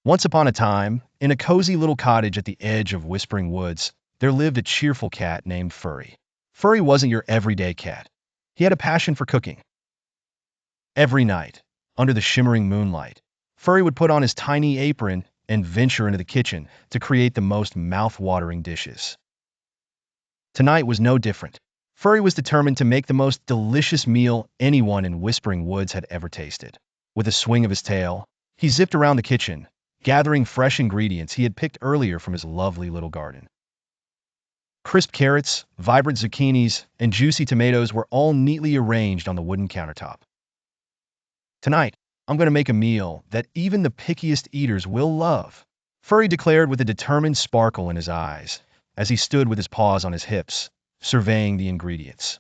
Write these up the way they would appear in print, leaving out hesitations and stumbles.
Once upon a time, in a cozy little cottage at the edge of whispering woods, there lived a cheerful cat named Furry. Furry wasn't your everyday cat. He had a passion for cooking. Every night, under the shimmering moonlight, Furry would put on his tiny apron and venture into the kitchen to create the most mouth-watering dishes. Tonight was no different. Furry was determined to make the most delicious meal anyone in Whispering Woods had ever tasted. With a swing of his tail, he zipped around the kitchen, gathering fresh ingredients he had picked earlier from his lovely little garden. Crisp carrots, vibrant zucchinis, and juicy tomatoes were all neatly arranged on the wooden countertop. Tonight, I'm going to make a meal that even the pickiest eaters will love, Furry declared with a determined sparkle in his eyes as he stood with his paws on his hips, surveying the ingredients.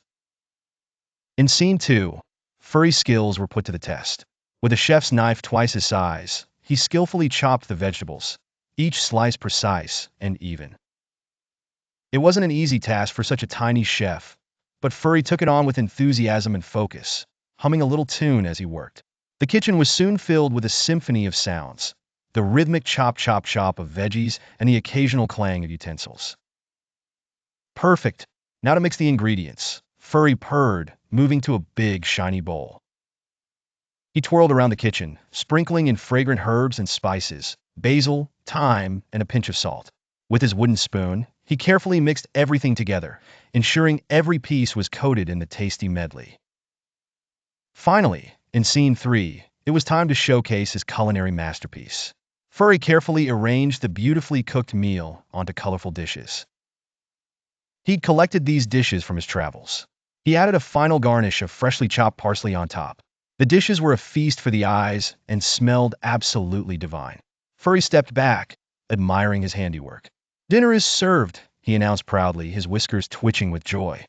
In Scene 2, Furry's skills were put to the test. With a chef's knife twice his size, he skillfully chopped the vegetables, each slice precise and even. It wasn't an easy task for such a tiny chef, but Furry took it on with enthusiasm and focus, humming a little tune as he worked. The kitchen was soon filled with a symphony of sounds, the rhythmic chop chop chop of veggies and the occasional clang of utensils. Perfect. Now to mix the ingredients, Furry purred, moving to a big, shiny bowl. He twirled around the kitchen, sprinkling in fragrant herbs and spices, basil, thyme, and a pinch of salt. With his wooden spoon, he carefully mixed everything together, ensuring every piece was coated in the tasty medley. Finally, in Scene 3, it was time to showcase his culinary masterpiece. Furry carefully arranged the beautifully cooked meal onto colorful dishes. He'd collected these dishes from his travels. He added a final garnish of freshly chopped parsley on top. The dishes were a feast for the eyes and smelled absolutely divine. Furry stepped back, admiring his handiwork. "Dinner is served," he announced proudly, his whiskers twitching with joy.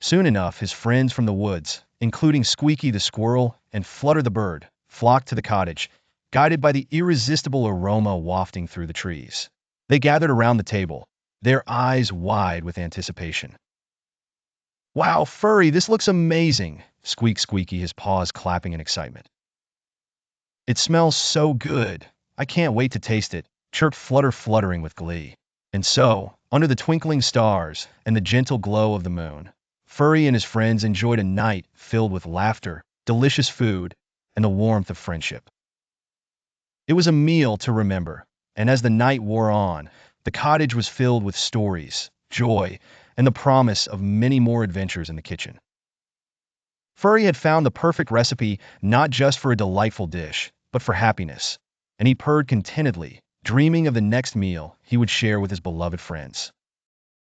Soon enough, his friends from the woods, including Squeaky the squirrel and Flutter the bird, flocked to the cottage, guided by the irresistible aroma wafting through the trees. They gathered around the table, their eyes wide with anticipation. "Wow, Furry, this looks amazing," squeaked Squeaky, his paws clapping in excitement. "It smells so good. I can't wait to taste it," chirped Flutter, fluttering with glee. And so, under the twinkling stars and the gentle glow of the moon, Furry and his friends enjoyed a night filled with laughter, delicious food, and the warmth of friendship. It was a meal to remember, and as the night wore on, the cottage was filled with stories, joy, and the promise of many more adventures in the kitchen. Furry had found the perfect recipe not just for a delightful dish, but for happiness, and he purred contentedly, dreaming of the next meal he would share with his beloved friends.